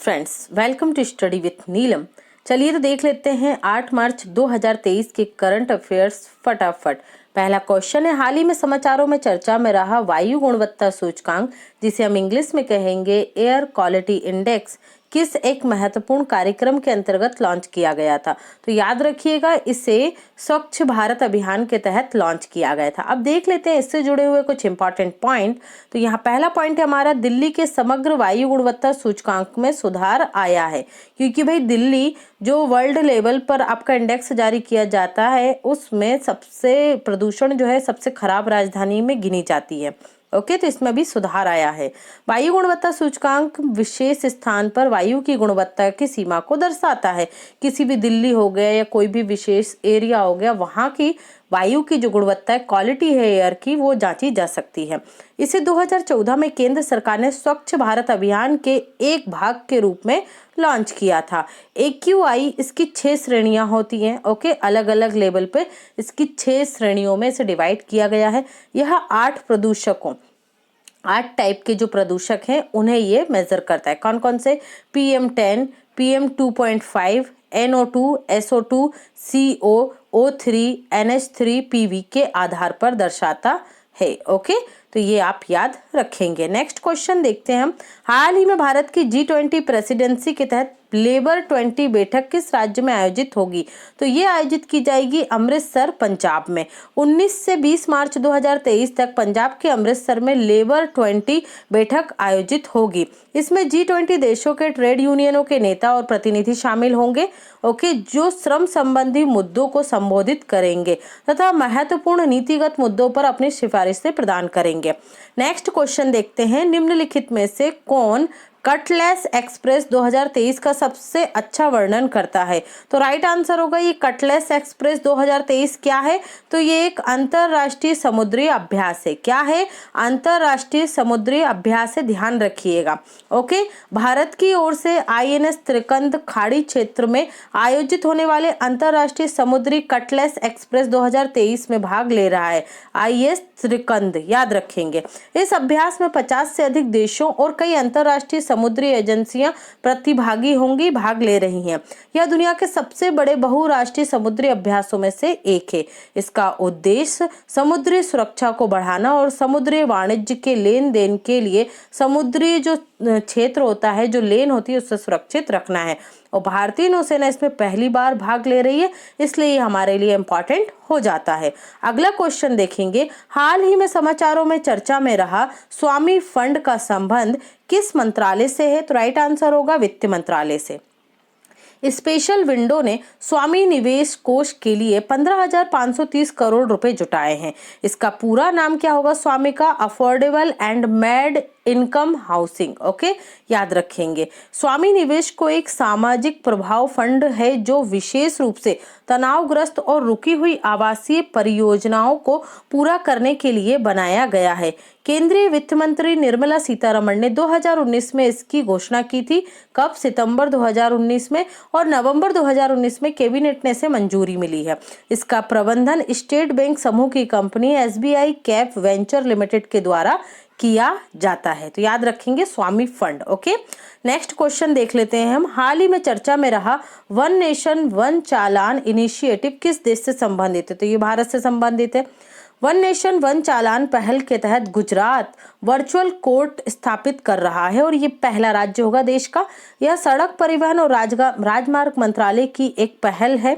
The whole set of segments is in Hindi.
Friends, welcome to study with Neelam. चलिए तो देख लेते हैं 8 मार्च 2023 के करंट अफेयर्स फटाफट। पहला क्वेश्चन है, हाल ही में समाचारों में चर्चा में रहा वायु गुणवत्ता सूचकांक, जिसे हम इंग्लिश में कहेंगे एयर क्वालिटी इंडेक्स, किस एक महत्वपूर्ण कार्यक्रम के अंतर्गत लॉन्च किया गया था? तो याद रखिएगा, इसे स्वच्छ भारत अभियान के तहत लॉन्च किया गया था। अब देख लेते हैं इससे जुड़े हुए कुछ इंपॉर्टेंट पॉइंट। तो यहाँ पहला पॉइंट है हमारा, दिल्ली के समग्र वायु गुणवत्ता सूचकांक में सुधार आया है, क्योंकि भाई दिल्ली जो वर्ल्ड लेवल पर आपका इंडेक्स जारी किया जाता है, उसमें सबसे प्रदूषण जो है सबसे खराब राजधानी में गिनी जाती है। ओके, तो इसमें भी सुधार आया है। वायु गुणवत्ता सूचकांक विशेष स्थान पर वायु की गुणवत्ता की सीमा को दर्शाता है। किसी भी दिल्ली हो गया या कोई भी विशेष एरिया हो गया, वहां की वायु की जो गुणवत्ता है, क्वालिटी है एयर की, वो जांची जा सकती है। इसे 2014 में केंद्र सरकार ने स्वच्छ भारत अभियान के एक भाग के रूप में लॉन्च किया था। AQI इसकी 6 श्रेणियां होती हैं। ओके, अलग अलग लेवल पे इसकी 6 श्रेणियों में इसे डिवाइड किया गया है। यह 8 टाइप के जो प्रदूषक हैं उन्हें ये मेजर करता है। कौन कौन से? PM10, PM2.5, NO2, SO2, CO, O3, NH3, PV के आधार पर दर्शाता है। ओके, तो ये आप याद रखेंगे। नेक्स्ट क्वेश्चन देखते हैं हम, हाल ही में भारत की G20 प्रेसिडेंसी के तहत लेबर 20 बैठक किस राज्य में आयोजित होगी? तो ये आयोजित की जाएगी अमृतसर, पंजाब में। 19 से 20 मार्च 2023 तक पंजाब के अमृतसर में लेबर 20 बैठक आयोजित होगी। इसमें G20 देशों के ट्रेड यूनियनों के नेता और प्रतिनिधि शामिल होंगे। ओके, जो श्रम संबंधी मुद्दों को संबोधित करेंगे तथा महत्वपूर्ण नीतिगत मुद्दों पर अपनी सिफारिशें प्रदान करेंगे। नेक्स्ट क्वेश्चन देखते हैं, निम्नलिखित में से कौन कटलेस एक्सप्रेस 2023 का सबसे अच्छा वर्णन करता है? तो राइट आंसर होगा ये कटलेस एक्सप्रेस 2023 क्या है? तो ये एक अंतरराष्ट्रीय समुद्री अभ्यास है। क्या है? अंतरराष्ट्रीय समुद्री अभ्यास है, ध्यान रखिएगा। ओके, भारत की ओर से INS त्रिकंद खाड़ी क्षेत्र में आयोजित होने वाले अंतरराष्ट्रीय समुद्री कटलेस एक्सप्रेस 2023 में भाग ले रहा है IS त्रिकंद, याद रखेंगे। इस अभ्यास में 50 से अधिक देशों और कई अंतरराष्ट्रीय समुद्री एजेंसियां प्रतिभागी होंगी, भाग ले रही हैं। यह दुनिया के सबसे बड़े बहुराष्ट्रीय समुद्री अभ्यासों में से एक है। इसका उद्देश्य समुद्री सुरक्षा को बढ़ाना और समुद्री वाणिज्य के लेन देन के लिए समुद्री जो क्षेत्र होता है, जो लेन होती है, उससे सुरक्षित रखना है। और भारतीय नौसेना इसमें पहली बार भाग ले रही है, इसलिए ये हमारे लिए इम्पोर्टेंट हो जाता है। अगला क्वेश्चन देखेंगे, हाल ही में समाचारों में चर्चा में रहा स्वामी फंड का संबंध किस मंत्रालय से है? तो राइट आंसर होगा वित्त मंत्रालय से। स्पेशल विंडो ने स्वामी निवेश कोष के लिए 15,530 करोड़ रुपए जुटाए हैं। इसका पूरा नाम क्या होगा? स्वामी का affordable and made income housing. Okay, याद रखेंगे। स्वामी निवेश को एक सामाजिक प्रभाव फंड है जो विशेष रूप से तनावग्रस्त और रुकी हुई आवासीय परियोजनाओं को पूरा करने के लिए बनाया गया है। केंद्रीय वित्त मंत्री निर्मला सीतारमण ने 2019 में इसकी घोषणा की थी। कब? सितंबर 2019 में, और नवंबर 2019 में कैबिनेट ने इसे मंजूरी मिली है। इसका प्रबंधन स्टेट बैंक समूह की company SBI cap venture limited के द्वारा किया जाता है। तो याद रखेंगे स्वामी फंड। ओके, नेक्स्ट क्वेश्चन देख लेते हैं हम, हाल ही में चर्चा में रहा वन नेशन वन चालान इनिशिएटिव किस देश से संबंधित है? तो ये भारत से संबंधित है। वन नेशन वन चालान पहल के तहत गुजरात वर्चुअल कोर्ट स्थापित कर रहा है और ये पहला राज्य होगा देश का। यह सड़क परिवहन और राजमार्ग मंत्रालय की एक पहल है।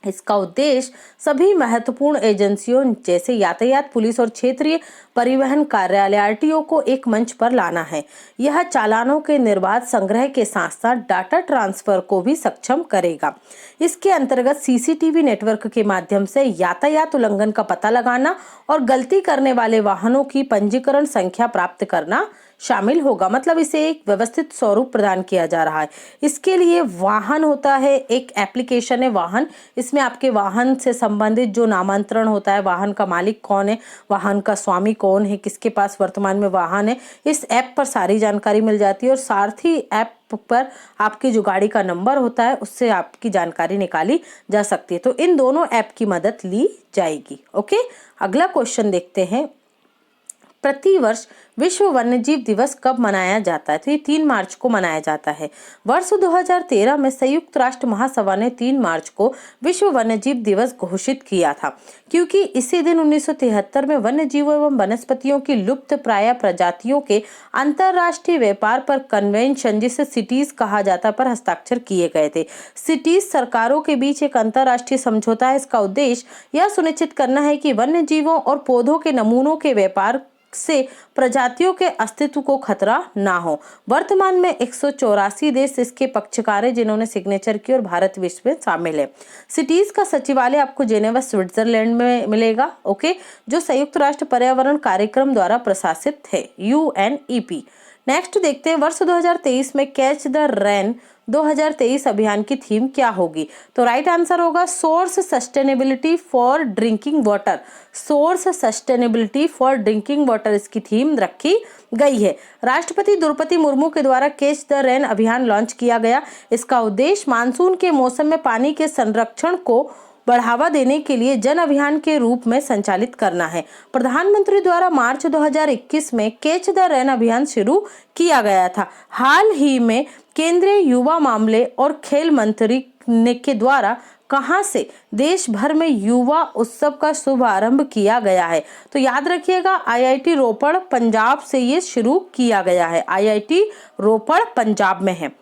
इसका उद्देश्य सभी महत्वपूर्ण एजेंसियों जैसे यातायात पुलिस और क्षेत्रीय परिवहन कार्यालय RTO को एक मंच पर लाना है। यह चालानों के निर्बाध संग्रह के साथ साथ डाटा ट्रांसफर को भी सक्षम करेगा। इसके अंतर्गत CCTV नेटवर्क के माध्यम से यातायात उल्लंघन का पता लगाना और गलती करने वाले वाहनों की पंजीकरण संख्या प्राप्त करना शामिल होगा। मतलब इसे एक व्यवस्थित स्वरूप प्रदान किया जा रहा है। इसके लिए वाहन होता है, एक एप्लीकेशन है वाहन। इसमें आपके वाहन से संबंधित जो नामांतरण होता है, वाहन का मालिक कौन है, वाहन का स्वामी कौन है, किसके पास वर्तमान में वाहन है, इस ऐप पर सारी जानकारी मिल जाती है। और साथ ही ऐप पर आपकी जो गाड़ी का नंबर होता है, उससे आपकी जानकारी निकाली जा सकती है। तो इन दोनों ऐप की मदद ली जाएगी। ओके, अगला क्वेश्चन देखते हैं, प्रतिवर्ष विश्व वन्यजीव दिवस कब मनाया जाता है? तो ये 3 मार्च को मनाया जाता है। वर्ष 2013 में संयुक्त राष्ट्र महासभा ने 3 मार्च को विश्व वन्यजीव दिवस घोषित किया था, क्योंकि इसी दिन 1973 में वन्यजीवों एवं वनस्पतियों की लुप्त प्राय प्रजातियों के अंतरराष्ट्रीय व्यापार पर कन्वेंशन, जिसे सिटीज कहा जाता, पर हस्ताक्षर किए गए थे। सिटीज सरकारों के बीच एक अंतरराष्ट्रीय समझौता है। इसका उद्देश्य यह सुनिश्चित करना है कि वन्यजीवों और पौधों के नमूनों के व्यापार से प्रजातियों के अस्तित्व को खतरा ना हो। वर्तमान में 184 देश इसके पक्षकार हैं जिन्होंने सिग्नेचर की, और भारत विश्व में शामिल है। सिटीज का सचिवालय आपको जेनेवा स्विट्जरलैंड में मिलेगा, ओके, जो संयुक्त राष्ट्र पर्यावरण कार्यक्रम द्वारा प्रशासित है, UNEP। नेक्स्ट देखते हैं, वर्ष 2023 में कैच द रेन 2023 अभियान की थीम क्या होगी? तो राइट आंसर होगा source sustainability for drinking water. Source sustainability for drinking water इसकी थीम रखी गई है। राष्ट्रपति द्रौपदी मुर्मू के द्वारा कैच द रेन अभियान लॉन्च किया गया। इसका उद्देश्य मानसून के मौसम में पानी के संरक्षण को बढ़ावा देने के लिए जन अभियान के रूप में संचालित करना है। प्रधानमंत्री द्वारा मार्च 2021 में कैच द रेन अभियान शुरू किया गया था। हाल ही में केंद्रीय युवा मामले और खेल मंत्री के द्वारा कहां से देश भर में युवा उत्सव का शुभारंभ किया गया है? तो याद रखिएगा, IIT रोपड़ पंजाब से ये शुरू किया गया है। IIT रोपड़ पंजाब में है।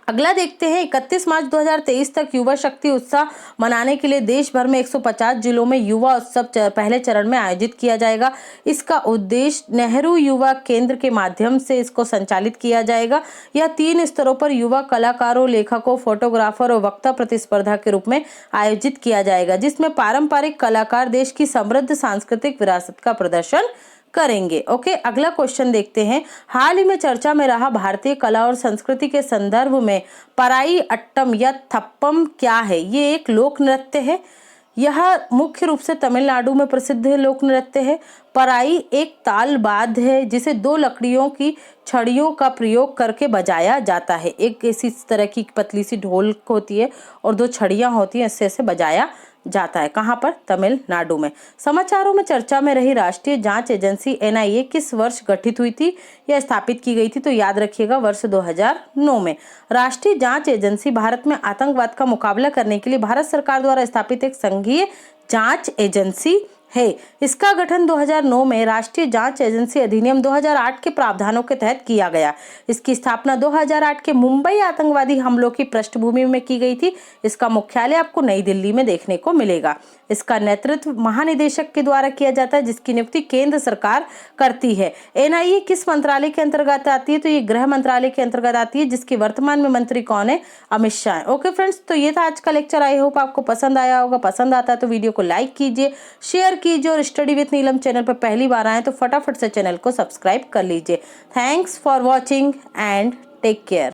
अगला देखते हैं, 31 मार्च 2023 तक युवा शक्ति उत्सव मनाने के लिए देश भर में 150 जिलों में युवा उत्सव पहले चरण में आयोजित किया जाएगा। इसका उद्देश्य नेहरू युवा केंद्र के माध्यम से इसको संचालित किया जाएगा। यह 3 स्तरों पर युवा कलाकारों, लेखकों, फोटोग्राफर और वक्ता प्रतिस्पर्धा के रूप में आयोजित किया जाएगा, जिसमें पारंपरिक कलाकार देश की समृद्ध सांस्कृतिक विरासत का प्रदर्शन करेंगे। ओके, अगला क्वेश्चन देखते हैं। हाल ही में चर्चा में रहा भारतीय कला और संस्कृति के संदर्भ में पराई अट्टम या थप्पम क्या है? ये एक लोक नृत्य है। यह मुख्य रूप से तमिलनाडु में प्रसिद्ध लोक नृत्य है। पराई एक ताल वाद्य है जिसे 2 लकड़ियों की छड़ियों का प्रयोग करके बजाया जाता है। एक इसी तरह की पतली सी ढोल होती है और 2 छड़ियां होती हैं, इससे बजाया जाता है। कहाँ पर? तमिलनाडु में। समाचारों में चर्चा में रही राष्ट्रीय जांच एजेंसी NIA किस वर्ष गठित हुई थी या स्थापित की गई थी? तो याद रखिएगा, वर्ष 2009 में। राष्ट्रीय जांच एजेंसी भारत में आतंकवाद का मुकाबला करने के लिए भारत सरकार द्वारा स्थापित एक संघीय जांच एजेंसी है। इसका गठन 2009 में राष्ट्रीय जांच एजेंसी अधिनियम 2008 के प्रावधानों के तहत किया गया। इसकी स्थापना 2008 के मुंबई आतंकवादी हमलों की पृष्ठभूमि में की गई थी। इसका मुख्यालय आपको नई दिल्ली में देखने को मिलेगा। इसका नेतृत्व महानिदेशक के द्वारा किया जाता है, जिसकी नियुक्ति केंद्र सरकार करती है। NIA किस मंत्रालय के अंतर्गत आती है? तो ये गृह मंत्रालय के अंतर्गत आती है, जिसके वर्तमान में मंत्री कौन है? अमित शाह। ओके फ्रेंड्स, तो ये था आज का लेक्चर। आई होप आपको पसंद आया होगा। पसंद आता है तो वीडियो को लाइक कीजिए, शेयर कीजिए, और स्टडी विद नीलम चैनल पर पहली बार आए तो फटाफट से चैनल को सब्सक्राइब कर लीजिए। Thanks for watching and take care.